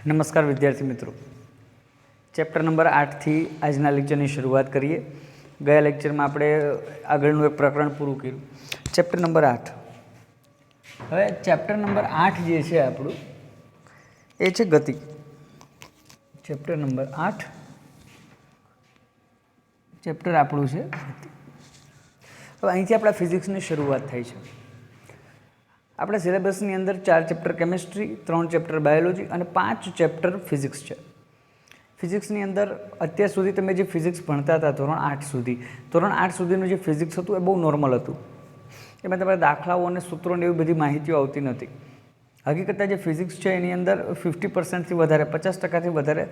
નમસ્કાર વિદ્યાર્થી મિત્રો, ચેપ્ટર નંબર 8 થી આજના લેક્ચરની શરૂઆત કરીએ. ગયા લેક્ચરમાં આપણે આગળનું એક પ્રકરણ પૂરું કર્યું, ચેપ્ટર નંબર 8. હવે ચેપ્ટર નંબર 8 જે છે આપણું એ છે ગતિ. ચેપ્ટર નંબર 8 ચેપ્ટર આપણું છે ગતિ. હવે અહીંથી આપણા ફિઝિક્સની શરૂઆત થાય છે. આપણે સિલેબસની અંદર 4 ચેપ્ટર કેમિસ્ટ્રી, 3 ચેપ્ટર બાયોલોજી અને 5 ચેપ્ટર ફિઝિક્સ છે. ફિઝિક્સની અંદર અત્યાર સુધી તમે જે ફિઝિક્સ ભણતા હતા ધોરણ 8 સુધીનું જે ફિઝિક્સ હતું એ બહુ નોર્મલ હતું. એમાં તમારે દાખલાઓ અને સૂત્રો ને એવી બધી માહિતીઓ આવતી નથી. હકીકતમાં જે ફિઝિક્સ છે એની અંદર 50%થી વધારે, 50%થી વધારે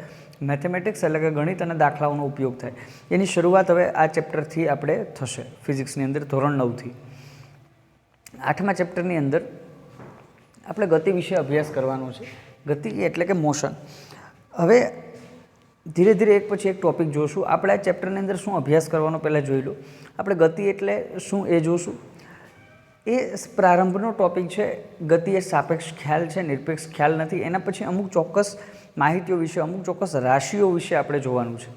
મેથેમેટિક્સ એટલે કે ગણિત અને દાખલાઓનો ઉપયોગ થાય. એની શરૂઆત હવે આ ચેપ્ટરથી આપણે થશે ફિઝિક્સની અંદર ધોરણ 9થી. 8મા ચેપ્ટરની અંદર આપણે ગતિ વિશે અભ્યાસ કરવાનો છે. ગતિ એટલે કે મોશન. હવે ધીરે ધીરે એક પછી એક ટૉપિક જોશું. આપણે આ ચેપ્ટરની અંદર શું અભ્યાસ કરવાનો પહેલાં જોઈ લો. આપણે ગતિ એટલે શું એ જોશું. એ પ્રારંભનો ટૉપિક છે. ગતિ એ સાપેક્ષ ખ્યાલ છે, નિરપેક્ષ ખ્યાલ નથી. એના પછી અમુક ચોક્કસ માહિતીઓ વિશે, અમુક ચોક્કસ રાશિઓ વિશે આપણે જોવાનું છે,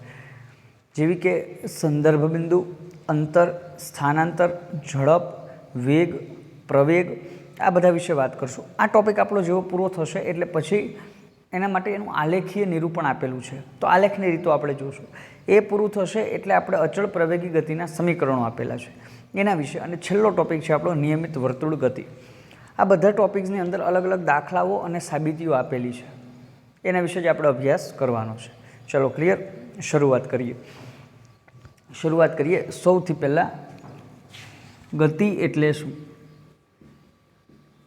જેવી કે સંદર્ભ બિંદુ, અંતર, સ્થાનાંતર, ઝડપ, વેગ, પ્રવેગ, આ બધા વિશે વાત કરશું. આ ટૉપિક આપણો જેવો પૂરો થશે એટલે પછી એના માટે એનું આલેખીય નિરૂપણ આપેલું છે, તો આલેખની રીતો આપણે જોશું. એ પૂરું થશે એટલે આપણે અચળ પ્રવેગી ગતિના સમીકરણો આપેલા છે એના વિશે. અને છેલ્લો ટૉપિક છે આપણો નિયમિત વર્તુળ ગતિ. આ બધા ટૉપિક્સની અંદર અલગ અલગ દાખલાઓ અને સાબિતીઓ આપેલી છે, એના વિશે જ આપણે અભ્યાસ કરવાનો છે. ચલો ક્લિયર, શરૂઆત કરીએ. સૌથી પહેલાં ગતિ એટલે શું,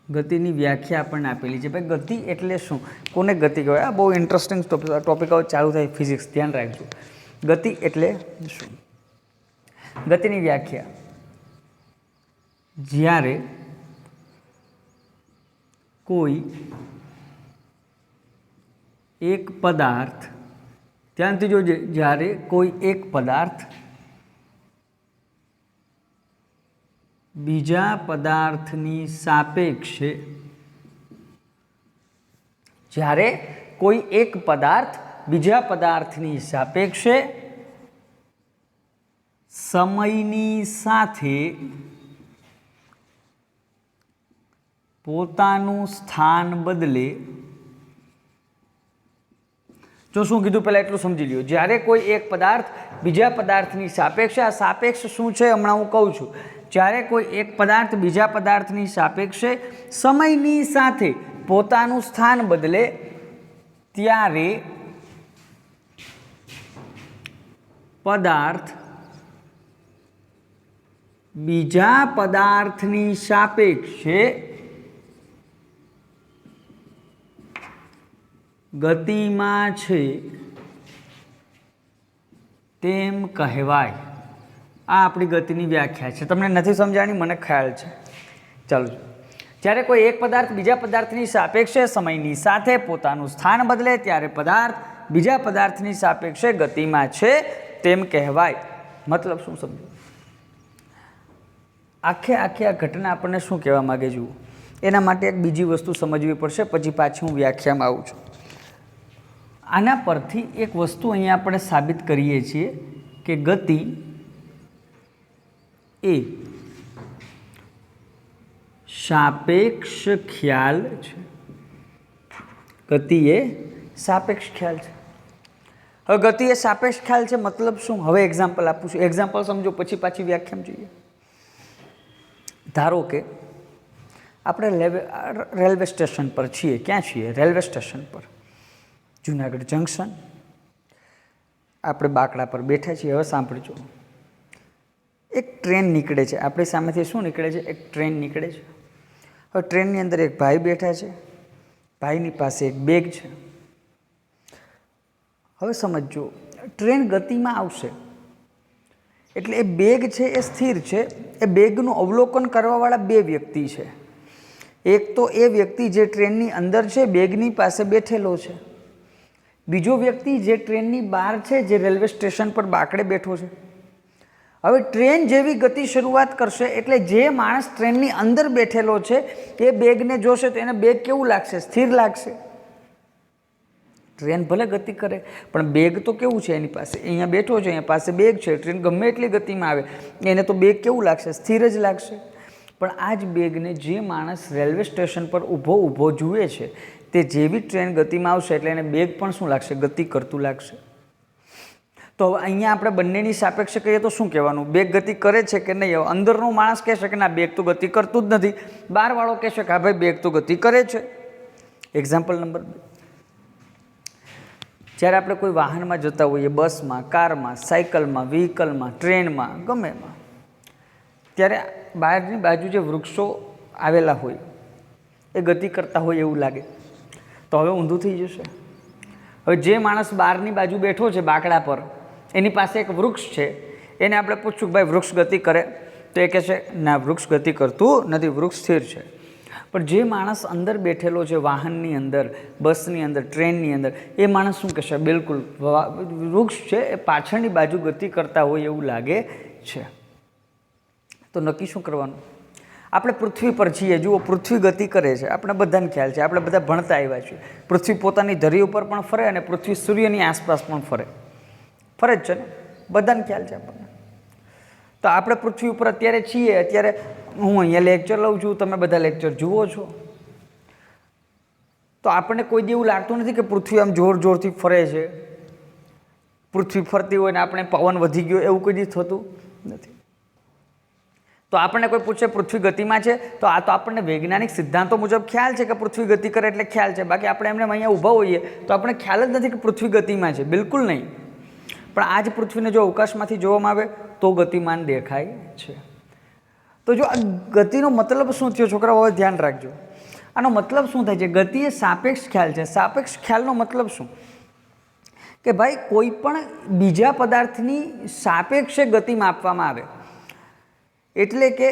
ગતિની વ્યાખ્યા આપણને આપેલી છે. ભાઈ ગતિ એટલે શું, કોને ગતિ કહેવાય? આ બહુ ઇન્ટરેસ્ટિંગ ટોપિક હવે ચાલુ થાય ફિઝિક્સ, ધ્યાન રાખજો. ગતિ એટલે શું? ગતિની વ્યાખ્યા: જ્યારે કોઈ એક પદાર્થ, ધ્યાનથી જોજે, જ્યારે કોઈ એક પદાર્થ બીજા પદાર્થની સાપેક્ષે, જ્યારે કોઈ એક પદાર્થ બીજા પદાર્થની સાપેક્ષે સમયની સાથે પોતાનું સ્થાન બદલે. જો શું કીધું પહેલાં એટલું સમજી લ્યો. જ્યારે કોઈ એક પદાર્થ બીજા પદાર્થની સાપેક્ષે, આ સાપેક્ષ શું છે હમણાં હું કહું છું. જ્યારે કોઈ એક પદાર્થ બીજા પદાર્થની સાપેક્ષે સમયની સાથે પોતાનું સ્થાન બદલે ત્યારે પદાર્થ બીજા પદાર્થની સાપેક્ષે ગતિમાં છે તેમ કહેવાય. આ આપણી ગતિની વ્યાખ્યા છે. તમને નથી સમજાણી, મને ખ્યાલ છે. ચાલો, જ્યારે કોઈ એક પદાર્થ બીજા પદાર્થની સાપેક્ષે સમયની સાથે પોતાનું સ્થાન બદલે ત્યારે પદાર્થ બીજા પદાર્થની સાપેક્ષે ગતિમાં છે તેમ કહેવાય. મતલબ શું સમજો? આખે આ ઘટના આપણને શું કહેવા માગે જુઓ. એના માટે એક બીજી વસ્તુ સમજવી પડશે, પછી પાછી હું વ્યાખ્યામાં આવું છું. આના પરથી એક વસ્તુ અહીંયા આપણે સાબિત કરીએ છીએ કે ગતિ એ સાપેક્ષ ખ્યાલ છે. ગતિ એ સાપેક્ષ ખ્યાલ છે. હવે ગતિ એ સાપેક્ષ ખ્યાલ છે મતલબ શું? હવે એક્ઝામ્પલ આપું છું. એક્ઝામ્પલ સમજો પછી પાછી વ્યાખ્યામાં જોઈએ. ધારો કે આપણે રેલવે સ્ટેશન પર છીએ. ક્યાં છીએ? રેલવે સ્ટેશન પર, જુનાગઢ જંકશન. આપણે બાકડા પર બેઠા છીએ. હવે સાંભળજો, એક ટ્રેન નીકળે છે આપણી સામેથી. શું નીકળે છે? એક ટ્રેન નીકળે છે. હવે ટ્રેનની અંદર એક ભાઈ બેઠા છે, ભાઈની પાસે એક બેગ છે. હવે સમજો, ટ્રેન ગતિમાં આવશે એટલે એ બેગ છે એ સ્થિર છે. એ બેગનું અવલોકન કરવાવાળા બે વ્યક્તિ છે. એક તો એ વ્યક્તિ જે ટ્રેનની અંદર છે, બેગની પાસે બેઠેલો છે. બીજો વ્યક્તિ જે ટ્રેનની બહાર છે, જે રેલવે સ્ટેશન પર બાકડે બેઠો છે. હવે ટ્રેન જેવી ગતિ શરૂઆત કરશે એટલે જે માણસ ટ્રેનની અંદર બેઠેલો છે એ બેગને જોશે તો એને બેગ કેવું લાગશે? સ્થિર લાગશે. ટ્રેન ભલે ગતિ કરે પણ બેગ તો કેવું છે એની પાસે, અહીંયા બેઠો છે, અહીંયા પાસે બેગ છે, ટ્રેન ગમે એટલી ગતિમાં આવે એને તો બેગ કેવું લાગશે? સ્થિર જ લાગશે. પણ આ જ બેગને જે માણસ રેલવે સ્ટેશન પર ઊભો જુએ છે તે જેવી ટ્રેન ગતિમાં આવશે એટલે એને બેગ પણ શું લાગશે? ગતિ કરતું લાગશે. તો હવે અહીંયા આપણે બંનેની સાપેક્ષે કહીએ તો શું કહેવાનું? બેગ ગતિ કરે છે કે નહીં? અંદરનો માણસ કહેશે કે ના બેગ તો ગતિ કરતું જ નથી, બહારવાળો કહેશે કે હા ભાઈ બેગ તો ગતિ કરે છે. એક્ઝામ્પલ નંબર 2, જ્યારે આપણે કોઈ વાહનમાં જતા હોઈએ, બસમાં, કારમાં, સાયકલમાં, વ્હીકલમાં, ટ્રેનમાં, ગમે એમાં, ત્યારે બહારની બાજુ જે વૃક્ષો આવેલા હોય એ ગતિ કરતા હોય એવું લાગે. તો હવે ઊંધું થઈ જશે. હવે જે માણસ બહારની બાજુ બેઠો છે બાકડા પર, એની પાસે એક વૃક્ષ છે, એને આપણે પૂછ્યું કે ભાઈ વૃક્ષ ગતિ કરે? તો એ કહેશે ના વૃક્ષ ગતિ કરતું નથી, વૃક્ષ સ્થિર છે. પણ જે માણસ અંદર બેઠેલો છે વાહનની અંદર, બસની અંદર, ટ્રેનની અંદર, એ માણસ શું કહેશે? બિલકુલ વૃક્ષ છે એ પાછળની બાજુ ગતિ કરતા હોય એવું લાગે છે. તો નક્કી શું કરવાનું? આપણે પૃથ્વી પર છીએ, જુઓ પૃથ્વી ગતિ કરે છે, આપણે બધાને ખ્યાલ છે, આપણે બધા ભણતા આવ્યા છીએ. પૃથ્વી પોતાની ધરી ઉપર પણ ફરે અને પૃથ્વી સૂર્યની આસપાસ પણ ફરે જ છે ને, બધાને ખ્યાલ છે આપણને. તો આપણે પૃથ્વી ઉપર અત્યારે છીએ, અત્યારે હું અહીંયા લેક્ચર લઉં છું, તમે બધા લેક્ચર જુઓ છો, તો આપણને કોઈ દી એવું લાગતું નથી કે પૃથ્વી આમ જોરથી ફરે છે, પૃથ્વી ફરતી હોય ને આપણે પવન વધી ગયો, એવું કોઈ દી થતું નથી. તો આપણને કોઈ પૂછે પૃથ્વી ગતિમાં છે, તો આ તો આપણને વૈજ્ઞાનિક સિદ્ધાંતો મુજબ ખ્યાલ છે કે પૃથ્વી ગતિ કરે એટલે ખ્યાલ છે, બાકી આપણે એમને અહીંયા ઊભા હોઈએ તો આપણને ખ્યાલ જ નથી કે પૃથ્વી ગતિમાં છે, બિલકુલ નહીં. પણ આ જ પૃથ્વીને જો અવકાશમાંથી જોવામાં આવે તો ગતિમાન દેખાય છે. તો જો આ ગતિનો મતલબ શું થયો છોકરાઓ? હવે ધ્યાન રાખજો. આનો મતલબ શું થાય છે? ગતિ એ સાપેક્ષ ખ્યાલ છે. સાપેક્ષ ખ્યાલનો મતલબ શું? કે ભાઈ કોઈ પણ બીજા પદાર્થની સાપેક્ષે ગતિ માપવામાં આવે. એટલે કે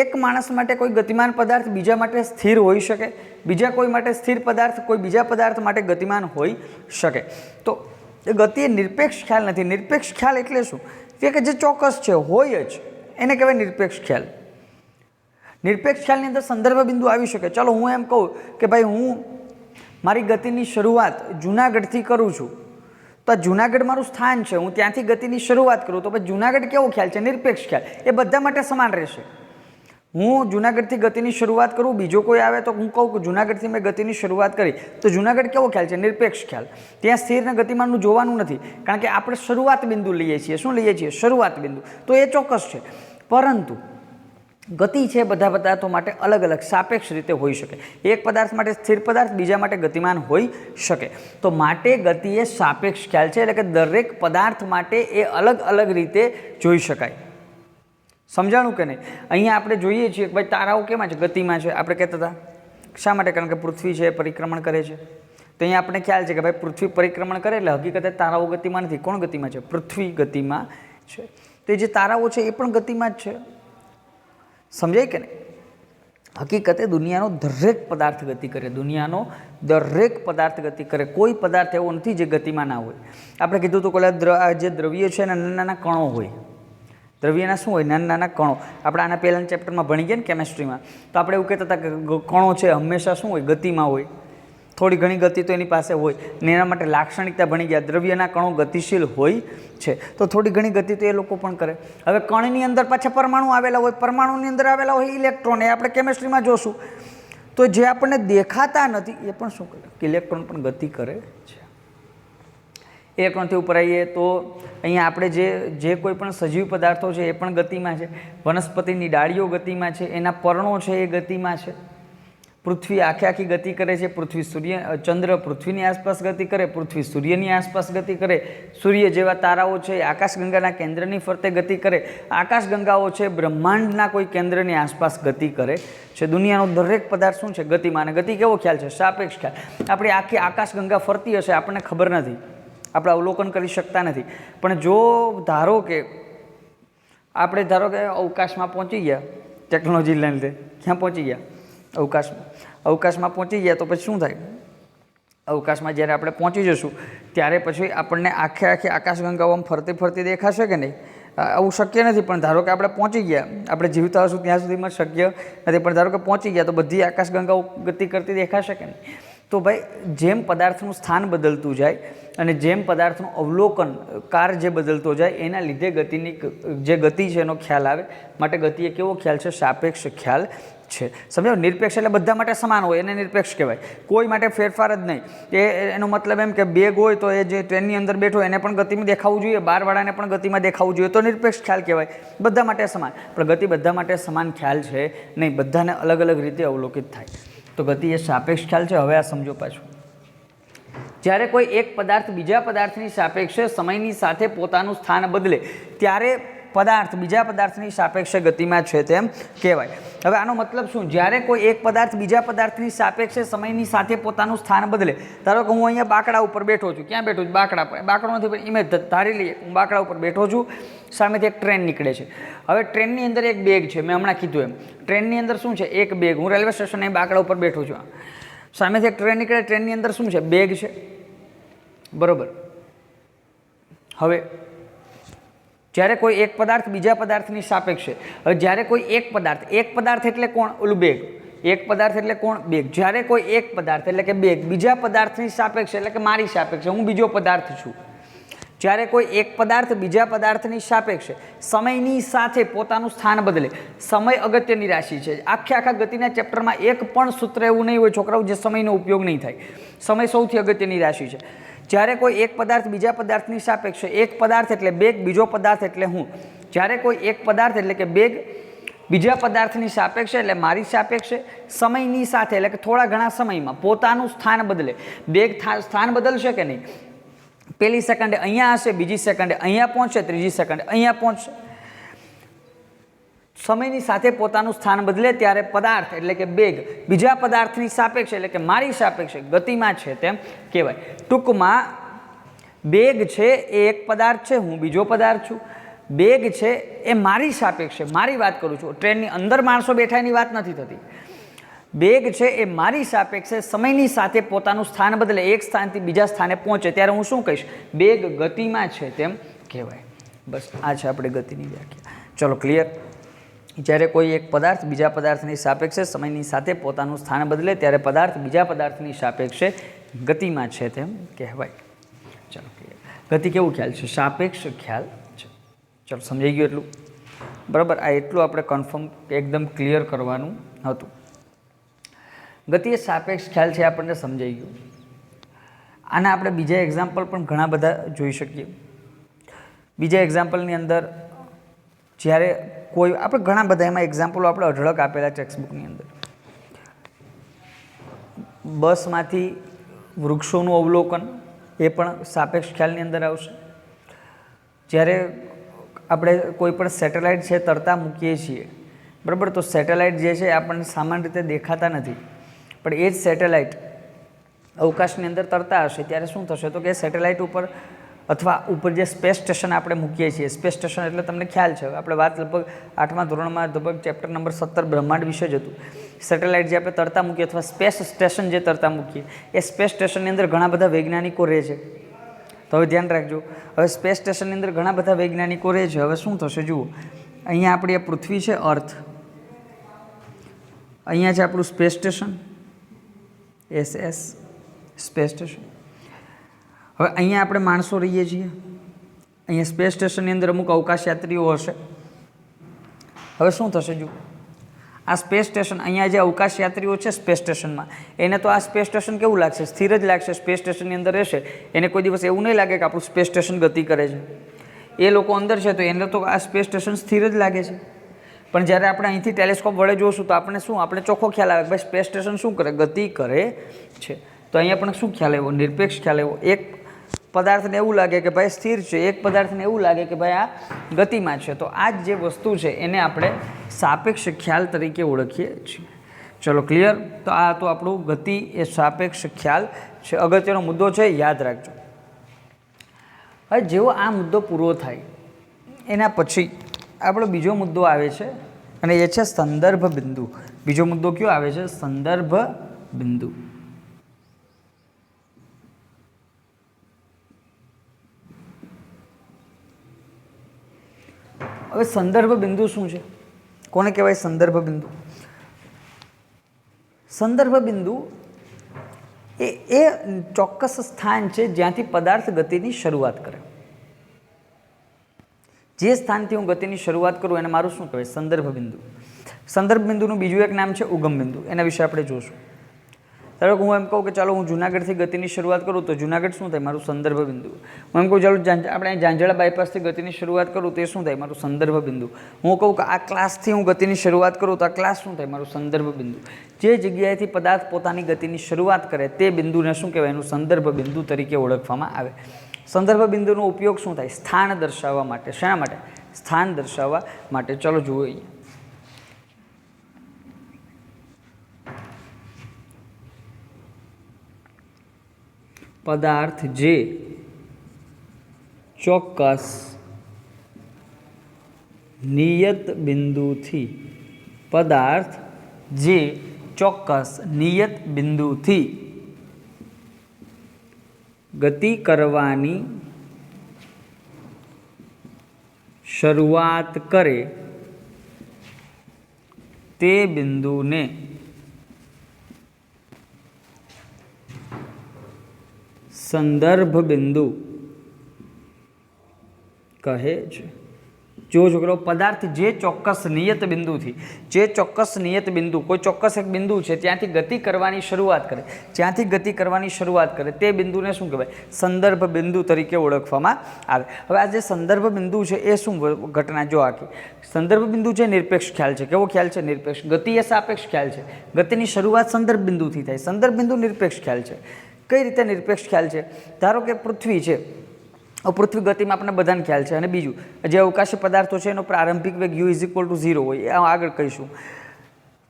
એક માણસ માટે કોઈ ગતિમાન પદાર્થ બીજા માટે સ્થિર હોઈ શકે, બીજા કોઈ માટે સ્થિર પદાર્થ કોઈ બીજા પદાર્થ માટે ગતિમાન હોઈ શકે. તો ગતિ એ નિરપેક્ષ ખ્યાલ નથી. નિરપેક્ષ ખ્યાલ એટલે શું? કે જે ચોક્કસ છે, હોય જ, એને કહેવાય નિરપેક્ષ ખ્યાલ. નિરપેક્ષ ખ્યાલની અંદર સંદર્ભ બિંદુ આવી શકે. ચાલો હું એમ કહું કે ભાઈ હું મારી ગતિની શરૂઆત જૂનાગઢથી કરું છું, તો આ જૂનાગઢ મારું સ્થાન છે, હું ત્યાંથી ગતિની શરૂઆત કરું, તો પછી જૂનાગઢ કેવો ખ્યાલ છે? નિરપેક્ષ ખ્યાલ. એ બધા માટે સમાન રહેશે. હું જૂનાગઢથી ગતિની શરૂઆત કરું, બીજો કોઈ આવે તો હું કહું કે જૂનાગઢથી મેં ગતિની શરૂઆત કરી, તો જૂનાગઢ કેવો ખ્યાલ છે? નિરપેક્ષ ખ્યાલ. ત્યાં સ્થિર ને ગતિમાનનું જોવાનું નથી, કારણ કે આપણે શરૂઆત બિંદુ લઈએ છીએ. શું લઈએ છીએ? શરૂઆત બિંદુ. તો એ ચોક્કસ છે. પરંતુ ગતિ છે બધા પદાર્થો માટે અલગ અલગ સાપેક્ષ રીતે હોઈ શકે. એક પદાર્થ માટે સ્થિર પદાર્થ, બીજા માટે ગતિમાન હોઈ શકે. તો માટે ગતિ એ સાપેક્ષ ખ્યાલ છે, એટલે કે દરેક પદાર્થ માટે એ અલગ અલગ રીતે જોઈ શકાય. સમજાણું કે નહીં? અહીંયા આપણે જોઈએ છીએ કે ભાઈ તારાઓ કેમાં છે? ગતિમાં છે. આપણે કહેતા હતા શા માટે? કારણ કે પૃથ્વી છે પરિક્રમણ કરે છે. તો અહીંયા આપણે ખ્યાલ છે કે ભાઈ પૃથ્વી પરિક્રમણ કરે એટલે હકીકતે તારાઓ ગતિમાં નથી. કોણ ગતિમાં છે? પૃથ્વી ગતિમાં છે. તો જે તારાઓ છે એ પણ ગતિમાં જ છે. સમજાય કે નહીં? હકીકતે દુનિયાનો દરેક પદાર્થ ગતિ કરે. દુનિયાનો દરેક પદાર્થ ગતિ કરે. કોઈ પદાર્થ એવો નથી જે ગતિમાં ના હોય. આપણે કીધું તો પેલા જે દ્રવ્ય છે એના નાના નાના કણો હોય. દ્રવ્યના શું હોય? નાના નાના કણો. આપણે આના પહેલાના ચેપ્ટરમાં ભણી ગયા ને કેમેસ્ટ્રીમાં, તો આપણે એવું કહેતા હતા કે કણો છે હંમેશા શું હોય? ગતિમાં હોય. થોડી ઘણી ગતિ તો એની પાસે હોય ને એના માટે લાક્ષણિકતા ભણી ગયા. દ્રવ્યના કણો ગતિશીલ હોય છે, તો થોડી ઘણી ગતિ તો એ લોકો પણ કરે. હવે કણની અંદર પાછા પરમાણુ આવેલા હોય, પરમાણુની અંદર આવેલા હોય ઇલેક્ટ્રોન. એ આપણે કેમેસ્ટ્રીમાં જોશું. તો જે આપણને દેખાતા નથી એ પણ શું કરે? કે ઇલેક્ટ્રોન પણ ગતિ કરે છે. ઇલેક્ટ્રોનથી ઉપર આવીએ તો અહીંયા આપણે જે કોઈ પણ સજીવ પદાર્થો છે એ પણ ગતિમાં છે. વનસ્પતિની ડાળીઓ ગતિમાં છે, એના પર્ણો છે એ ગતિમાં છે. પૃથ્વી આખી ગતિ કરે છે. ચંદ્ર પૃથ્વીની આસપાસ ગતિ કરે, પૃથ્વી સૂર્યની આસપાસ ગતિ કરે. સૂર્ય જેવા તારાઓ છે એ આકાશગંગાના કેન્દ્રની ફરતે ગતિ કરે. આકાશગંગાઓ છે બ્રહ્માંડના કોઈ કેન્દ્રની આસપાસ ગતિ કરે છે. દુનિયાનો દરેક પદાર્થ શું છે? ગતિમાં. અને ગતિ કેવો ખ્યાલ છે? સાપેક્ષ ખ્યાલ. આપણી આખી આકાશગંગા ફરતી હશે, આપણને ખબર નથી, આપણે અવલોકન કરી શકતા નથી. પણ જો ધારો કે અવકાશમાં પહોંચી ગયા, ટેકનોલોજીને લીધે ક્યાં પહોંચી ગયા? અવકાશમાં પહોંચી ગયા, તો પછી શું થાય? અવકાશમાં જ્યારે આપણે પહોંચી જશું ત્યારે પછી આપણને આખી આકાશગંગાઓ આમ ફરતી ફરતી દેખાશે કે નહીં? આવું શક્ય નથી. પણ ધારો કે આપણે પહોંચી ગયા, આપણે જીવતા હશું ત્યાં સુધીમાં શક્ય નથી, પણ ધારો કે પહોંચી ગયા તો બધી આકાશગંગાઓ ગતિ કરતી દેખાશે કે નહીં? તો ભાઈ જેમ પદાર્થનું સ્થાન બદલતું જાય અને જેમ પદાર્થનું અવલોકન કાર જે બદલતો જાય એના લીધે ગતિની જે ગતિ છે એનો ખ્યાલ આવે. માટે ગતિ એ કેવો ખ્યાલ છે? સાપેક્ષ ખ્યાલ છે. સમજો? નિરપેક્ષ એટલે બધા માટે સમાન હોય એને નિરપેક્ષ કહેવાય. કોઈ માટે ફેરફાર જ નહીં. એનો મતલબ એમ કે બેગ હોય તો એ જે ટ્રેનની અંદર બેઠો એને પણ ગતિમાં દેખાવું જોઈએ, બહારવાળાને પણ ગતિમાં દેખાવું જોઈએ, તો નિરપેક્ષ ખ્યાલ કહેવાય. બધા માટે સમાન. પણ ગતિ બધા માટે સમાન ખ્યાલ છે નહીં, બધાને અલગ અલગ રીતે અવલોકિત થાય. તો ગતિ એ સાપેક્ષ ખ્યાલ છે. હવે આ સમજો પાછું. જ્યારે કોઈ એક પદાર્થ બીજા પદાર્થની સાપેક્ષે સમયની સાથે પોતાનું સ્થાન બદલે ત્યારે પદાર્થ બીજા પદાર્થની સાપેક્ષે ગતિમાં છે તેમ કહેવાય. હવે આનો મતલબ શું? જ્યારે કોઈ એક પદાર્થ બીજા પદાર્થની સાપેક્ષે સમયની સાથે પોતાનું સ્થાન બદલે. ધારો કે હું અહીંયા બાકડા ઉપર બેઠો છું. ક્યાં બેઠો છું? બાકડા પર. બાકડો નથી પણ ઇમેજ ધારી લઈએ. હું બાકડા ઉપર બેઠો છું, સામેથી એક ટ્રેન નીકળે છે. હવે ટ્રેનની અંદર એક બેગ છે. મેં હમણાં કીધું એમ ટ્રેનની અંદર શું છે? એક બેગ. હું રેલવે સ્ટેશને બાકડા ઉપર બેઠો છું. સામેથી એક ટ્રેન નીકળે. ટ્રેનની અંદર શું છે? બેગ છે. બરોબર. હવે જ્યારે કોઈ એક પદાર્થ બીજા પદાર્થની સાપેક્ષે, હવે જ્યારે કોઈ એક પદાર્થ એટલે કોણ? ઓલું બેગ. એક પદાર્થ એટલે કોણ? બેગ. જ્યારે કોઈ એક પદાર્થ એટલે કે બેગ બીજા પદાર્થની સાપેક્ષે એટલે કે મારી સાપેક્ષે, હું બીજો પદાર્થ છું. જ્યારે કોઈ એક પદાર્થ બીજા પદાર્થની સાપેક્ષે સમયની સાથે પોતાનું સ્થાન બદલે. સમય અગત્યની રાશિ છે. આખા ગતિના ચેપ્ટરમાં એક પણ સૂત્ર એવું નહીં હોય છોકરાઓ જે સમયનો ઉપયોગ નહીં થાય. સમય સૌથી અગત્યની રાશિ છે. જ્યારે કોઈ એક પદાર્થ બીજા પદાર્થની સાપેક્ષે, એક પદાર્થ એટલે બેગ, બીજો પદાર્થ એટલે હું. જ્યારે કોઈ એક પદાર્થ એટલે કે બેગ બીજા પદાર્થની સાપેક્ષે એટલે મારી સાપેક્ષે સમયની સાથે એટલે કે થોડા ઘણા સમયમાં પોતાનું સ્થાન બદલે. બેગ સ્થાન બદલશે કે નહીં? પહેલી સેકન્ડે અહીંયા હશે, બીજી સેકન્ડે અહીંયા પહોંચશે, ત્રીજી સેકન્ડે અહીંયા પહોંચશે. સમયની સાથે પોતાનું સ્થાન બદલે ત્યારે પદાર્થ એટલે કે બેગ બીજા પદાર્થની સાપેક્ષે એટલે કે મારી સાપેક્ષે ગતિમાં છે તેમ કહેવાય. ટૂંકમાં બેગ છે એ એક પદાર્થ છે, હું બીજો પદાર્થ છું. બેગ છે એ મારી સાપેક્ષે, મારી વાત કરું છું, ટ્રેનની અંદર માણસો બેઠા એની વાત નથી થતી. બેગ છે એ મારી સાપેક્ષે સમયની સાથે પોતાનું સ્થાન બદલે, એક સ્થાનથી બીજા સ્થાને પહોંચે ત્યારે હું શું કહીશ? બેગ ગતિમાં છે તેમ કહેવાય. બસ આ છે આપણે ગતિની વ્યાખ્યા. ચલો ક્લિયર. જ્યારે કોઈ એક પદાર્થ બીજા પદાર્થની સાપેક્ષે સમયની સાથે પોતાનું સ્થાન બદલે ત્યારે પદાર્થ બીજા પદાર્થની સાપેક્ષે ગતિમાં છે તેમ કહેવાય. ચલો ક્લિયર. ગતિ કેવું ખ્યાલ છે? સાપેક્ષ ખ્યાલ છે. ચલો સમજાઈ ગયું એટલું? બરાબર. આ એટલું આપણે કન્ફર્મ એકદમ ક્લિયર કરવાનું હતું. ગતિ એ સાપેક્ષ ખ્યાલ છે આપણને સમજાઈ ગયું. આના આપણે બીજા એક્ઝામ્પલ પણ ઘણા બધા જોઈ શકીએ. બીજા એક્ઝામ્પલની અંદર જ્યારે કોઈ આપણે ઘણા બધા એમાં એક્ઝામ્પલો આપણે અઢળક આપેલા ટેક્સ્ટબુકની અંદર. બસમાંથી વૃક્ષોનું અવલોકન એ પણ સાપેક્ષ ખ્યાલની અંદર આવશે. જ્યારે આપણે કોઈ પણ સેટેલાઇટ છે તરતા મૂકીએ છીએ, બરાબર, તો સેટેલાઇટ જે છે આપણને સામાન્ય રીતે દેખાતા નથી, પણ એ જ સેટેલાઇટ અવકાશની અંદર તરતા હશે ત્યારે શું થશે? તો કે સેટેલાઇટ ઉપર અથવા ઉપર જે સ્પેસ સ્ટેશન આપણે મૂકીએ છીએ, સ્પેસ સ્ટેશન એટલે તમને ખ્યાલ છે, આપણે વાત લગભગ 8મા ધોરણમાં લગભગ ચેપ્ટર નંબર 17 બ્રહ્માંડ વિશે જ હતું. સેટેલાઇટ જે આપણે તરતા મૂકીએ અથવા સ્પેસ સ્ટેશન જે તરતા મૂકીએ, એ સ્પેસ સ્ટેશનની અંદર ઘણા બધા વૈજ્ઞાનિકો રહે છે. તો હવે ધ્યાન રાખજો. હવે સ્પેસ સ્ટેશનની અંદર ઘણા બધા વૈજ્ઞાનિકો રહે છે. હવે શું થશે જુઓ, અહીંયા આપણી આ પૃથ્વી છે, અર્થ, અહીંયા છે આપણું space station SS space station. હવે અહીંયા આપણે માણસો રહીએ છીએ, અહીંયા સ્પેસ સ્ટેશનની અંદર અમુક અવકાશ યાત્રીઓ હશે. હવે શું થશે જુઓ, આ સ્પેસ સ્ટેશન, અહીંયા જે અવકાશ યાત્રીઓ છે સ્પેસ સ્ટેશનમાં, એને તો આ સ્પેસ સ્ટેશન કેવું લાગશે? સ્થિર જ લાગશે. સ્પેસ સ્ટેશનની અંદર રહેશે, એને કોઈ દિવસ એવું નહીં લાગે કે આપણું સ્પેસ સ્ટેશન ગતિ કરે છે. એ લોકો અંદર છે તો એને તો આ સ્પેસ સ્ટેશન સ્થિર જ લાગે છે. પણ જ્યારે આપણે અહીંથી ટેલિસ્કોપ વડે જોશું તો આપણે શું, આપણે ચોખ્ખો ખ્યાલ આવે કે ભાઈ સ્પેસ સ્ટેશન શું કરે? ગતિ કરે છે. તો અહીંયા પણ શું ખ્યાલ આવ્યો? નિરપેક્ષ ખ્યાલ આવ્યો. એક પદાર્થને એવું લાગે કે ભાઈ સ્થિર છે, એક પદાર્થને એવું લાગે કે ભાઈ આ ગતિમાં છે. તો આ જ જે વસ્તુ છે એને આપણે સાપેક્ષ ખ્યાલ તરીકે ઓળખીએ છીએ. ચલો ક્લિયર. તો આ તો આપણું ગતિ એ સાપેક્ષ ખ્યાલ છે. અગત્યનો મુદ્દો છે, યાદ રાખજો. હવે જેવો આ મુદ્દો પૂરો થાય એના પછી આપણો બીજો મુદ્દો આવે છે અને એ છે સંદર્ભ બિંદુ. બીજો મુદ્દો કયો આવે છે? સંદર્ભ બિંદુ. હવે સંદર્ભ બિંદુ શું છે? કોને કહેવાય સંદર્ભ બિંદુ? સંદર્ભ બિંદુ એ એ ચોક્કસ સ્થાન છે જ્યાંથી પદાર્થ ગતિની શરૂઆત કરે. જે સ્થાનથી હું ગતિની શરૂઆત કરું એને મારું શું કહેવાય? સંદર્ભ બિંદુ. સંદર્ભ બિંદુનું બીજું એક નામ છે ઉગમ બિંદુ. એના વિશે આપણે જોશું. ધારો કે હું એમ કહું કે ચાલો હું જુનાગઢથી ગતિની શરૂઆત કરું તો જુનાગઢ શું થાય? મારું સંદર્ભ બિંદુ. હું એમ કહું ચાલો આપણે ઝાંઝણા બાયપાસથી ગતિની શરૂઆત કરું તો એ શું થાય? મારું સંદર્ભ બિંદુ. હું કહું કે આ ક્લાસથી હું ગતિની શરૂઆત કરું તો આ ક્લાસ શું થાય? મારું સંદર્ભ બિંદુ. જે જગ્યાએથી પદાર્થ પોતાની ગતિની શરૂઆત કરે તે બિંદુને શું કહેવાય? એનું સંદર્ભ બિંદુ તરીકે ઓળખવામાં આવે. સંદર્ભ બિંદુનો ઉપયોગ શું થાય? સ્થાન દર્શાવવા માટે. શા માટે? સ્થાન દર્શાવવા માટે. ચલો જુઓ અહીંયા. પદાર્થ જે ચોક્કસ નિયત બિંદુથી પદાર્થ જે ચોક્કસ નિયત બિંદુથી ગતિ કરવાની શરૂઆત કરે તે બિંદુને સંદર્ભ બિંદુ કહે છે. જો છોકરો પદાર્થ જે ચોક્કસ નિયત બિંદુથી કોઈ ચોક્કસ એક બિંદુ છે ત્યાંથી ગતિ કરવાની શરૂઆત કરે તે બિંદુને શું કહેવાય? સંદર્ભ બિંદુ તરીકે ઓળખવામાં આવે. હવે આ જે સંદર્ભ બિંદુ છે એ શું ઘટના? જો આખી સંદર્ભ બિંદુ છે નિરપેક્ષ ખ્યાલ છે. કેવો ખ્યાલ છે? નિરપેક્ષ. ગતિ એ સાપેક્ષ ખ્યાલ છે. ગતિની શરૂઆત સંદર્ભ બિંદુથી થાય. સંદર્ભ બિંદુ નિરપેક્ષ ખ્યાલ છે. કઈ રીતે નિરપેક્ષ ખ્યાલ છે? ધારો કે પૃથ્વી છે. પૃથ્વી ગતિમાં આપણને બધાને ખ્યાલ છે. અને બીજું જે અવકાશી પદાર્થો છે એનો પ્રારંભિક વેગ u = 0 હોય, એ આગળ કહીશું.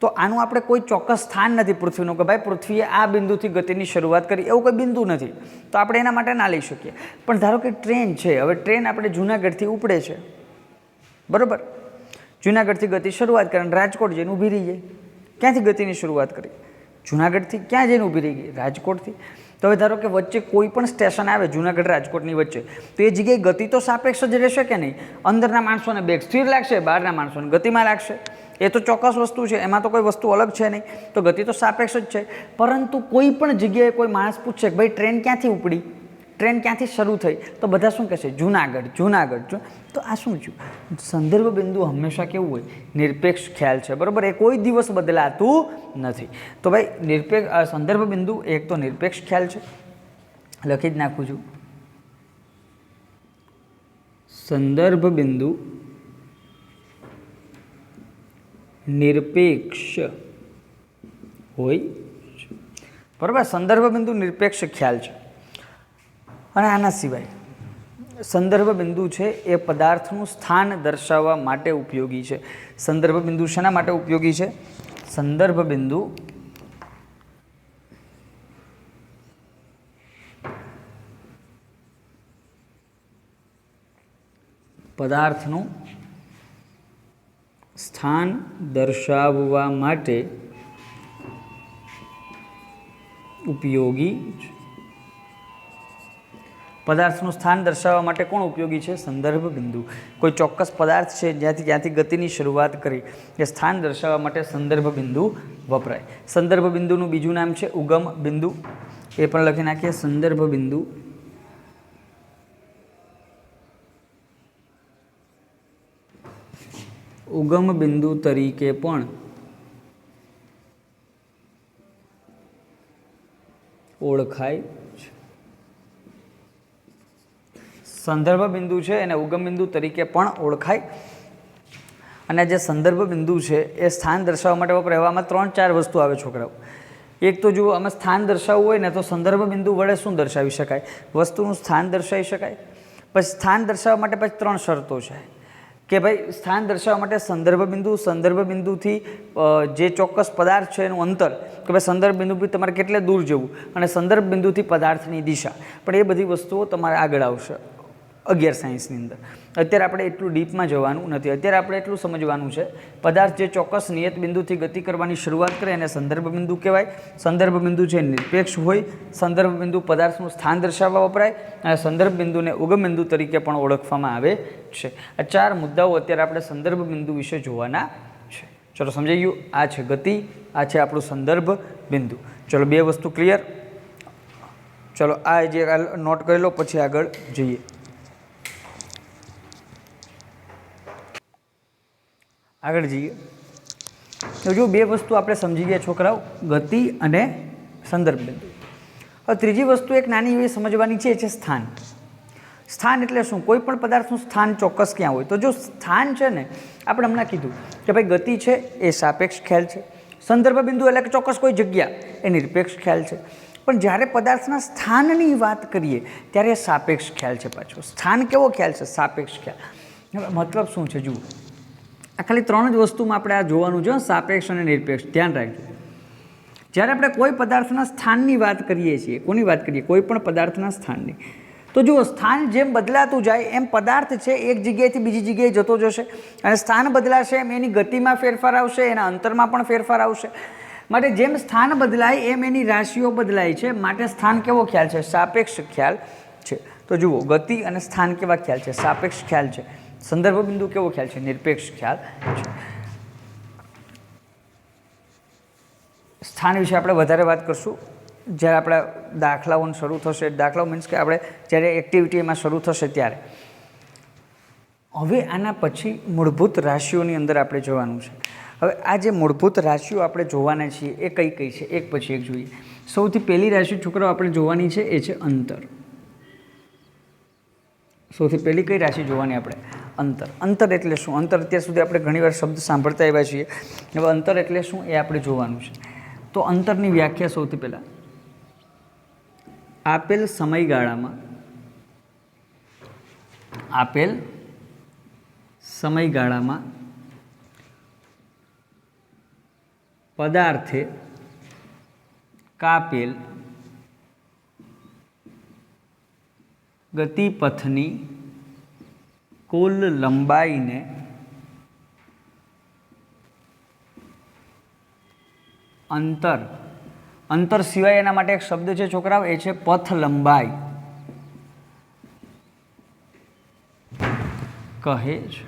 તો આનું આપણે કોઈ ચોક્કસ સ્થાન નથી પૃથ્વીનું કે ભાઈ પૃથ્વીએ આ બિંદુથી ગતિની શરૂઆત કરી, એવું કોઈ બિંદુ નથી. તો આપણે એના માટે ના લઈ શકીએ. પણ ધારો કે ટ્રેન છે. હવે ટ્રેન આપણે જુનાગઢથી ઉપડે છે, બરાબર? જુનાગઢથી ગતિ શરૂઆત કરે અને રાજકોટ જઈને ઊભી રહી જાય. ક્યાંથી ગતિની શરૂઆત કરી? જુનાગઢથી. ક્યાં જઈને ઊભી રહી ગઈ? રાજકોટથી. તો હવે ધારો કે વચ્ચે કોઈ પણ સ્ટેશન આવે જુનાગઢ રાજકોટની વચ્ચે, તો એ જગ્યાએ ગતિ તો સાપેક્ષ જ રહેશે કે નહીં? અંદરના માણસોને બેગ સ્થિર લાગશે, બહારના માણસોને ગતિમાં લાગશે. એ તો ચોક્કસ વસ્તુ છે, એમાં તો કોઈ વસ્તુ અલગ છે નહીં. તો ગતિ તો સાપેક્ષ જ છે. પરંતુ કોઈ પણ જગ્યાએ કોઈ માણસ પૂછશે કે ભાઈ ટ્રેન ક્યાંથી ઉપડી, ટ્રેન ક્યાંથી શરૂ થઈ, તો બધા શું કહેશે? જુનાગઢ. તો આ શું થયું? સંદર્ભ બિંદુ હંમેશા કેવું હોય? નિરપેક્ષ ખ્યાલ છે, બરાબર? એ કોઈ દિવસ બદલાતું નથી. તો ભાઈ સંદર્ભ બિંદુ એક તો નિરપેક્ષ ખ્યાલ છે. લખી જ નાખું છું. સંદર્ભ બિંદુ નિરપેક્ષ હોય, બરાબર? સંદર્ભ બિંદુ નિરપેક્ષ ખ્યાલ છે. અને આના સિવાય સંદર્ભ બિંદુ છે એ પદાર્થનું સ્થાન દર્શાવવા માટે ઉપયોગી છે. સંદર્ભ બિંદુ શેના માટે ઉપયોગી છે? સંદર્ભ બિંદુ પદાર્થનું સ્થાન દર્શાવવા માટે ઉપયોગી છે. પદાર્થનું સ્થાન દર્શાવવા માટે કોણ ઉપયોગી છે? સંદર્ભ બિંદુ. કોઈ ચોક્કસ પદાર્થ છે જ્યાંથી ગતિની શરૂઆત કરી એ સ્થાન દર્શાવવા માટે સંદર્ભ બિંદુ વપરાય. સંદર્ભ બિંદુનું બીજું નામ છે ઉગમ બિંદુ. એ પણ લખી નાખીએ. સંદર્ભ બિંદુ ઉગમ બિંદુ તરીકે પણ ઓળખાય. સંદર્ભ બિંદુ છે એને ઉગમ બિંદુ તરીકે પણ ઓળખાય. અને જે સંદર્ભ બિંદુ છે એ સ્થાન દર્શાવવા માટે વપરાય. એવામાં 3-4 વસ્તુ આવે છોકરાઓ. એક તો જુઓ, અમે સ્થાન દર્શાવવું હોય ને તો સંદર્ભ બિંદુ વડે શું દર્શાવી શકાય? વસ્તુનું સ્થાન દર્શાવી શકાય. પછી સ્થાન દર્શાવવા માટે પછી 3 શરતો છે કે ભાઈ સ્થાન દર્શાવવા માટે સંદર્ભ બિંદુથી જે ચોક્કસ પદાર્થ છે એનું અંતર, કે ભાઈ સંદર્ભ બિંદુથી તમારે કેટલે દૂર જવું, અને સંદર્ભ બિંદુથી પદાર્થની દિશા. પણ એ બધી વસ્તુઓ તમારે આગળ આવશે 11 સાયન્સની અંદર. અત્યારે આપણે એટલું ડીપમાં જવાનું નથી. અત્યારે આપણે એટલું સમજવાનું છે પદાર્થ જે ચોક્કસ નિયત બિંદુથી ગતિ કરવાની શરૂઆત કરે એને સંદર્ભ બિંદુ કહેવાય. સંદર્ભ બિંદુ છે નિરપેક્ષ હોય. સંદર્ભ બિંદુ પદાર્થનું સ્થાન દર્શાવવા વપરાય. અને સંદર્ભ બિંદુને ઉગમ બિંદુ તરીકે પણ ઓળખવામાં આવે છે. આ 4 મુદ્દાઓ અત્યારે આપણે સંદર્ભ બિંદુ વિશે જોવાના છે. ચલો સમજાઈ ગયું? આ છે ગતિ, આ છે આપણું સંદર્ભ બિંદુ. ચલો 2 વસ્તુ ક્લિયર. ચલો આ જે નોટ કરી લો, પછી આગળ જઈએ. આગળ જઈએ તો જો બે વસ્તુ આપણે સમજી ગયા છોકરાઓ, ગતિ અને સંદર્ભ બિંદુ. હવે ત્રીજી વસ્તુ એક નાની એવી સમજવાની છે, એ છે સ્થાન. સ્થાન એટલે શું? કોઈ પણ પદાર્થનું સ્થાન ચોક્કસ ક્યાં હોય. તો જો સ્થાન છે ને, આપણે હમણાં કીધું કે ભાઈ ગતિ છે એ સાપેક્ષ ખ્યાલ છે, સંદર્ભ બિંદુ એટલે કે ચોક્કસ કોઈ જગ્યા એ નિરપેક્ષ ખ્યાલ છે. પણ જ્યારે પદાર્થના સ્થાનની વાત કરીએ ત્યારે સાપેક્ષ ખ્યાલ છે. પાછો સ્થાન કેવો ખ્યાલ છે? સાપેક્ષ ખ્યાલ. હવે મતલબ શું છે જુઓ, આ ખાલી ત્રણ જ વસ્તુમાં આપણે આ જોવાનું છે, સાપેક્ષ અને નિરપેક્ષ. ધ્યાન રાખજો. જ્યારે આપણે કોઈ પદાર્થના સ્થાનની વાત કરીએ છીએ, કોની વાત કરીએ? કોઈ પણ પદાર્થના સ્થાનની. તો જુઓ, સ્થાન જેમ બદલાતું જાય એમ પદાર્થ છે એક જગ્યાએથી બીજી જગ્યાએ જતો જશે, અને સ્થાન બદલાશે એમ એની ગતિમાં ફેરફાર આવશે, એના અંતરમાં પણ ફેરફાર આવશે. માટે જેમ સ્થાન બદલાય એમ એની રાશિઓ બદલાય છે. માટે સ્થાન કેવો ખ્યાલ છે? સાપેક્ષ ખ્યાલ છે. તો જુઓ, ગતિ અને સ્થાન કેવા ખ્યાલ છે? સાપેક્ષ ખ્યાલ છે. સંદર્ભ બિંદુ કેવો ખ્યાલ છે? નિરપેક્ષ ખ્યાલ છે. સ્થાન વિશે આપણે વધારે વાત કરશું જ્યારે આપણા દાખલાઓને શરૂ થશે. દાખલાઓ મીન્સ કે આપણે જ્યારે એક્ટિવિટી એમાં શરૂ થશે ત્યારે. હવે આના પછી મૂળભૂત રાશિઓની અંદર આપણે જોવાનું છે. હવે આ જે મૂળભૂત રાશિઓ આપણે જોવાના છીએ એ કઈ કઈ છે, એક પછી એક જોઈએ. સૌથી પહેલી રાશિ છોકરાઓ આપણે જોવાની છે એ છે અંતર. સૌથી પહેલી કઈ રાશિ જોવાની આપણે? અંતર. અંતર એટલે શું? અંતર અત્યાર સુધી આપણે ઘણીવાર શબ્દ સાંભળતા આવ્યા છીએ. હવે અંતર એટલે શું એ આપણે જોવાનું છે. તો અંતરની વ્યાખ્યા સૌથી પહેલાં, આપેલ સમયગાળામાં પદાર્થે કાપેલ ગતિપથની કુલ લંબાઈને અંતર. અંતર સિવાય એના માટે એક શબ્દ છે છોકરાઓ, એ છે પથ લંબાઈ કહે છે.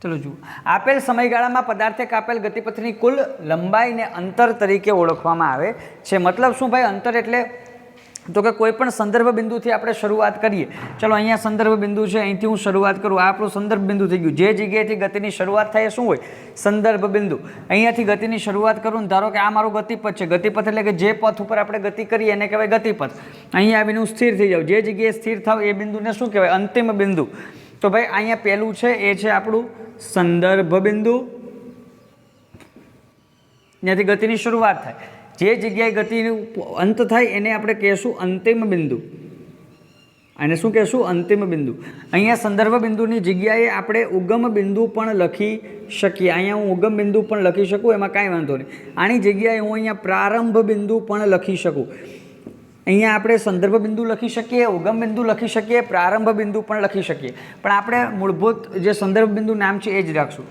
ચલો જુઓ, આપેલ સમયગાળામાં પદાર્થે કાપેલ ગતિપથની કુલ લંબાઈને અંતર તરીકે ઓળખવામાં આવે છે. મતલબ શું ભાઈ? અંતર એટલે તો કે કોઈ પણ સંદર્ભ બિંદુથી આપણે શરૂઆત કરીએ. ચલો અહીંયા સંદર્ભ બિંદુ છે, અહીંથી હું શરૂઆત કરું, આ આપણું સંદર્ભ બિંદુ થઈ ગયું. જે જગ્યાએથી ગતિની શરૂઆત થાય શું હોય? સંદર્ભ બિંદુ. અહીંયાથી ગતિની શરૂઆત કરું, ધારો કે આ મારું ગતિપથ છે. ગતિપથ એટલે કે જે પથ ઉપર આપણે ગતિ કરીએ એને કહેવાય ગતિપથ. અહીંયા આવીને હું સ્થિર થઈ જાઉં. જે જગ્યાએ સ્થિર થાવ એ બિંદુને શું કહેવાય? અંતિમ બિંદુ. તો ભાઈ અહીંયા પહેલું છે એ છે આપણું સંદર્ભ બિંદુ. ત્યાંથી ગતિની શરૂઆત થાય. જે જગ્યાએ ગતિનું અંત થાય એને આપણે કહેશું અંતિમ બિંદુ. અને શું કહેશું? અંતિમ બિંદુ. અહીંયા સંદર્ભ બિંદુની જગ્યાએ આપણે ઉગમ બિંદુ પણ લખી શકીએ. અહીંયા હું ઉગમ બિંદુ પણ લખી શકું, એમાં કાંઈ વાંધો નહીં. આની જગ્યાએ હું અહીંયા પ્રારંભ બિંદુ પણ લખી શકું. અહીંયા આપણે સંદર્ભ બિંદુ લખી શકીએ, ઉગમ બિંદુ લખી શકીએ, પ્રારંભ બિંદુ પણ લખી શકીએ. પણ આપણે મૂળભૂત જે સંદર્ભ બિંદુ નામ છે એ જ રાખશું.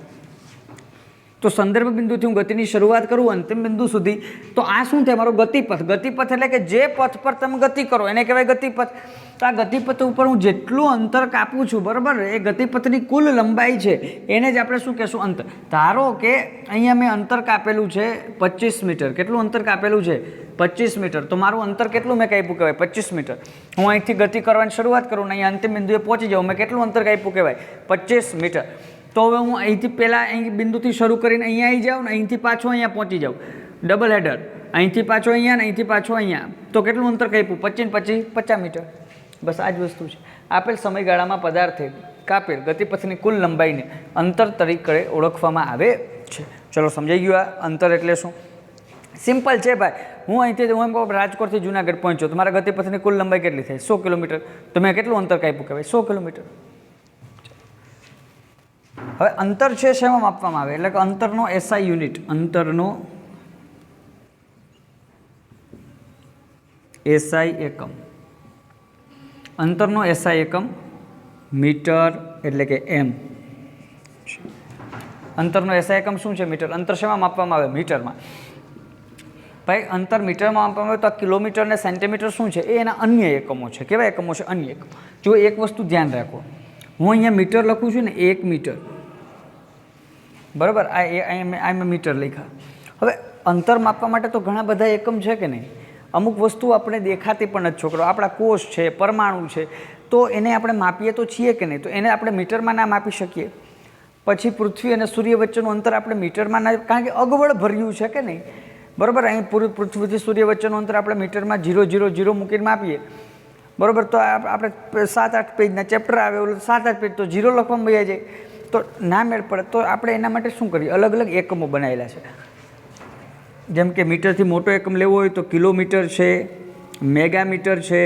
તો સંદર્ભ બિંદુથી હું ગતિની શરૂઆત કરું અંતિમ બિંદુ સુધી, તો આ શું થાય? મારો ગતિપથ. ગતિપથ એટલે કે જે પથ પર તમે ગતિ કરો એને કહેવાય ગતિપથ. તો આ ગતિપથ ઉપર હું જેટલું અંતર કાપું છું, બરાબર, એ ગતિપથની કુલ લંબાઈ છે એને જ આપણે શું કહેશું? અંતર. ધારો કે અહીંયા મેં અંતર કાપેલું છે 25 મીટર. કેટલું અંતર કાપેલું છે? 25 મીટર. તો મારું અંતર કેટલું મેં કાપ્યું કહેવાય? 25 મીટર. હું અહીંથી ગતિ કરવાની શરૂઆત કરું ને અહીંયા અંતિમ બિંદુએ પહોંચી જાઉં, મેં કેટલું અંતર કાપ્યું કહેવાય? 25 મીટર. તો હવે હું અહીંથી પહેલાં અહીં બિંદુથી શરૂ કરીને અહીંયા આવી જાઉં ને અહીંથી પાછો અહીંયા પહોંચી જાઉં, ડબલ હેડર. અહીંથી પાછો અહીંયા ને અહીંથી પાછો અહીંયા. તો કેટલું અંતર કાપ્યું? 25 50 મીટર. બસ આ જ વસ્તુ છે. આપેલ સમયગાળામાં પદાર્થે કાપેલ ગતિપથની કુલ લંબાઈને અંતર તરીકે ઓળખવામાં આવે છે. ચલો સમજાઈ ગયું આ અંતર એટલે શું? સિમ્પલ છે ભાઈ. હું અહીંથી હું રાજકોટથી જુનાગઢ પહોંચ્યો તો મારા ગતિપથની કુલ લંબાઈ કેટલી થાય? 100 કિલોમીટર. તો મેં કેટલું અંતર કાપ્યું કહેવાય? 100 કિલોમીટર. હવે અંતર છે શેમાં માપવામાં આવે? એટલે કે અંતરનો એસઆઈ યુનિટ. અંતરનો એસઆઈ એકમ. અંતરનો એસઆઈ એકમ મીટર એટલે કે એમ. અંતરનો એસઆઈ એકમ શું છે? મીટર. અંતર શેમાં માપવામાં આવે? મીટરમાં. ભાઈ અંતર મીટરમાં માપવામાં આવે તો આ કિલોમીટર અને સેન્ટીમીટર શું છે? એ એના અન્ય એકમો છે. કેવા એકમો છે? અન્ય એકમ. જો એક વસ્તુ ધ્યાન રાખો, હું અહીંયા મીટર લખું છું ને, 1 મીટર, બરાબર, આ મેં મીટર લખ્યા. હવે અંતર માપવા માટે તો ઘણા બધા એકમ છે કે નહીં? અમુક વસ્તુ આપણે દેખાતી પણ નથી છોકરો, આપણા કોષ છે, પરમાણુ છે, તો એને આપણે માપીએ તો છીએ કે નહીં? તો એને આપણે મીટરમાં ના માપી શકીએ. પછી પૃથ્વી અને સૂર્ય વચ્ચેનું અંતર આપણે મીટરમાં ના, કારણ કે અગવડ ભર્યું છે કે નહીં, બરાબર. અહીં પૃથ્વીથી સૂર્ય વચ્ચેનું અંતર આપણે મીટરમાં 000 મૂકીને માપીએ, બરાબર. તો આપણે 7-8 પેજના ચેપ્ટર આવે, 7-8 પેજ તો 0 લખવામાં વહી જાય, તો ના મેળ પડે. તો આપણે એના માટે શું કરીએ? અલગ અલગ એકમો બનાવેલા છે. જેમ કે મીટરથી મોટો એકમ લેવો હોય તો કિલોમીટર છે, મેગામીટર છે.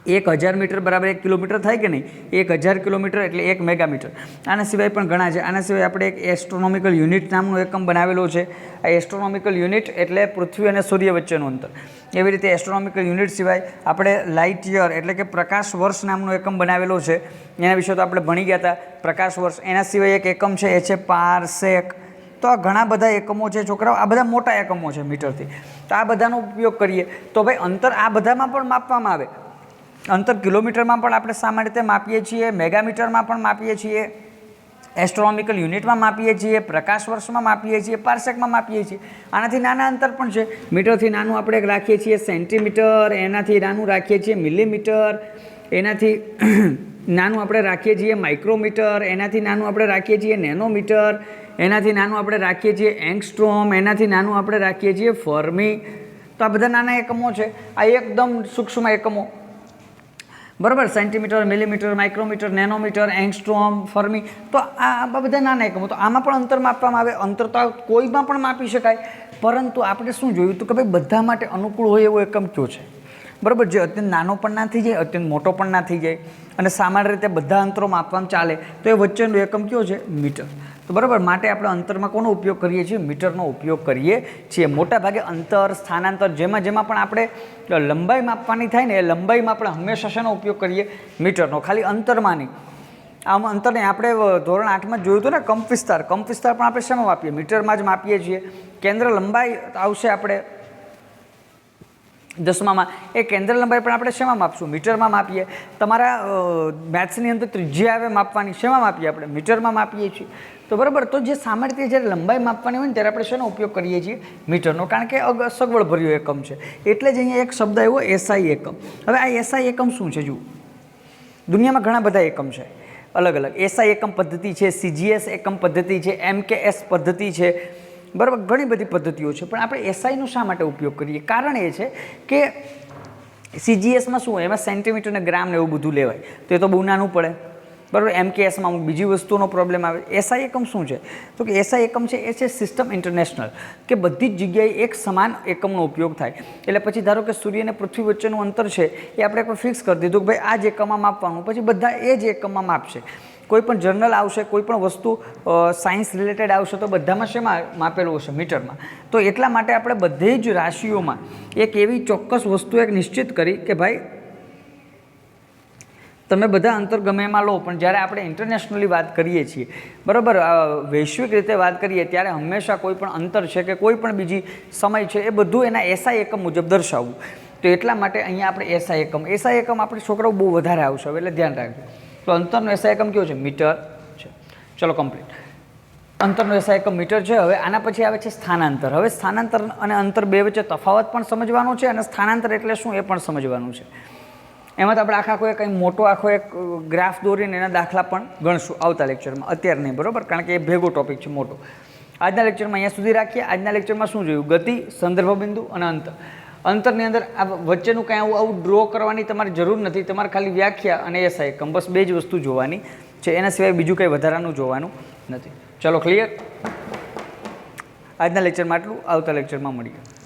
1000 મીટર બરાબર 1 કિલોમીટર થાય કે નહીં? 1000 કિલોમીટર એટલે 1 મેગામીટર. આના સિવાય પણ ઘણા છે. આના સિવાય આપણે એક એસ્ટ્રોનોમિકલ યુનિટ નામનો એકમ બનાવેલો છે. આ એસ્ટ્રોનોમિકલ યુનિટ એટલે પૃથ્વી અને સૂર્ય વચ્ચેનું અંતર. એવી રીતે એસ્ટ્રોનોમિકલ યુનિટ સિવાય આપણે લાઇટ યર એટલે કે પ્રકાશ વર્ષ નામનો એકમ બનાવેલો છે. એના વિશે તો આપણે ભણી ગયા હતા, પ્રકાશ વર્ષ. એના સિવાય એક એકમ છે, એ છે પારસેક. તો આ ઘણા બધા એકમો છે છોકરાઓ, આ બધા મોટા એકમો છે મીટરથી. તો આ બધાનો ઉપયોગ કરીએ તો ભાઈ અંતર આ બધામાં પણ માપવામાં આવે. અંતર કિલોમીટરમાં પણ આપણે સામાન્ય રીતે માપીએ છીએ, મેગામીટરમાં પણ માપીએ છીએ, એસ્ટ્રોનોમિકલ યુનિટમાં માપીએ છીએ, પ્રકાશ વર્ષમાં માપીએ છીએ, પારસેકમાં માપીએ છીએ. આનાથી નાના અંતર પણ છે. મીટરથી નાનું આપણે રાખીએ છીએ સેન્ટીમીટર, એનાથી નાનું રાખીએ છીએ મિલીમીટર, એનાથી નાનું આપણે રાખીએ છીએ માઇક્રોમીટર, એનાથી નાનું આપણે રાખીએ છીએ નેનોમીટર, એનાથી નાનું આપણે રાખીએ છીએ એંગસ્ટ્રોમ, એનાથી નાનું આપણે રાખીએ છીએ ફર્મી. તો આ બધા નાના એકમો છે. આ એકદમ સૂક્ષ્મ એકમો, બરાબર. Centimetre, millimetre, micrometre, nanometre, angstrom, fermi. તો આ બધા નાના એકમો. તો આમાં પણ અંતર માપવામાં આવે. અંતર તો કોઈમાં પણ માપી શકાય, પરંતુ આપણે શું જોયું હતું કે ભાઈ બધા માટે અનુકૂળ હોય એવો એકમ કયો છે, બરાબર. જે અત્યંત નાનો પણ ના થઈ જાય, અત્યંત મોટો પણ ના થઈ જાય, અને સામાન્ય રીતે બધા અંતરો માપવામાં ચાલે, તો એ વચ્ચેનો એકમ કયો છે? મીટર. તો બરાબર, માટે આપણે અંતરમાં કોનો ઉપયોગ કરીએ છીએ? મીટરનો ઉપયોગ કરીએ છીએ. મોટાભાગે અંતર, સ્થાનાંતર, જેમાં પણ આપણે લંબાઈ માપવાની થાય ને, એ લંબાઈમાં આપણે હંમેશા શેનો ઉપયોગ કરીએ? મીટરનો. ખાલી અંતરમાં નહીં. આમ અંતરને આપણે ધોરણ 8માં જ જોયું હતું ને, કંપ વિસ્તાર. કંપ વિસ્તાર પણ આપણે શેમાં માપીએ? મીટરમાં જ માપીએ છીએ. કેન્દ્ર લંબાઈ આવશે આપણે 10મામાં, એ કેન્દ્ર લંબાઈ પણ આપણે શેમાં માપશું? મીટરમાં માપીએ. તમારા મેથ્સની અંદર ત્રિજ્યા આવે માપવાની, શેમાં માપીએ? આપણે મીટરમાં માપીએ છીએ. તો બરાબર, તો જે સામાન્ય રીતે જ્યારે લંબાઈ માપવાની હોય ને ત્યારે આપણે શેનો ઉપયોગ કરીએ છીએ? મીટરનો, કારણ કે સગવડ ભર્યો એકમ છે. એટલે જ અહીંયા એક શબ્દ આવ્યો એસઆઈ એકમ. હવે આ એસઆઈ એકમ શું છે? જુઓ, દુનિયામાં ઘણા બધા એકમ છે અલગ અલગ. એસઆઈ એકમ પદ્ધતિ છે, સીજીએસ એકમ પદ્ધતિ છે, MKS પદ્ધતિ છે, બરાબર. ઘણી બધી પદ્ધતિઓ છે, પણ આપણે એસઆઈનો શા માટે ઉપયોગ કરીએ? કારણ એ છે કે સીજીએસમાં શું હોય? એમાં સેન્ટીમીટર ને ગ્રામ ને એવું બધું લેવાય, તો એ તો બહુ નાનું પડે, બરાબર. MKSમાં બીજી વસ્તુનો પ્રોબ્લેમ આવે. એસઆઈ એકમ શું છે? તો કે એસઆઈ એકમ છે, એ છે સિસ્ટમ ઇન્ટરનેશનલ, કે બધી જ જગ્યાએ એક સમાન એકમનો ઉપયોગ થાય. એટલે પછી ધારો કે સૂર્ય અને પૃથ્વી વચ્ચેનું અંતર છે, એ આપણે કોઈ ફિક્સ કરી દીધું કે ભાઈ આ જ એકમમાં માપવાનું, પછી બધા એ જ એકમમાં માપશે. કોઈ પણ જર્નલ આવશે, કોઈ પણ વસ્તુ સાયન્સ રિલેટેડ આવશે, તો બધામાં શેમાં માપેલું હશે? મીટરમાં. તો એટલા માટે આપણે બધી જ રાશિઓમાં એક એવી ચોક્કસ વસ્તુ એક નિશ્ચિત કરી કે ભાઈ તમે બધા અંતર ગમે એમાં લો, પણ જ્યારે આપણે ઇન્ટરનેશનલી વાત કરીએ છીએ, બરાબર, વૈશ્વિક રીતે વાત કરીએ, ત્યારે હંમેશા કોઈ પણ અંતર છે કે કોઈ પણ બીજી સમય છે, એ બધું એના એસઆઈ એકમ મુજબ દર્શાવવું. તો એટલા માટે અહીંયા આપણે એસઆઈ એકમ આપણે છોકરાઓ બહુ વધારે આવશે, એટલે ધ્યાન રાખજો. તો અંતરનો એસઆઈ એકમ કયો છે? મીટર છે. ચલો કમ્પ્લીટ. અંતરનો એસઆઈ એકમ મીટર છે. હવે આના પછી આવે છે સ્થાનાંતર. હવે સ્થાનાંતર અને અંતર બે વચ્ચે તફાવત પણ સમજવાનો છે, અને સ્થાનાંતર એટલે શું એ પણ સમજવાનું છે. એમાં તો આપણે આખો એક કંઈ મોટો આખો એક ગ્રાફ દોરીને એના દાખલા પણ ગણશું આવતા લેક્ચરમાં, અત્યારે નહીં, બરાબર, કારણ કે એ ભેગો ટોપિક છે મોટો. આજના લેક્ચરમાં અહીંયા સુધી રાખીએ. આજના લેક્ચરમાં શું જોયું? ગતિ, સંદર્ભ બિંદુ અને અંતર. અંતરની અંદર આ વચ્ચેનું કાંઈ આવું ડ્રો કરવાની તમારે જરૂર નથી. તમારે ખાલી વ્યાખ્યા અને એસઆઈ એકમ, બસ બે જ વસ્તુ જોવાની છે. એના સિવાય બીજું કંઈ વધારાનું જોવાનું નથી. ચલો ક્લિયર? આજના લેક્ચરમાં આટલું. આવતા લેક્ચરમાં મળીએ.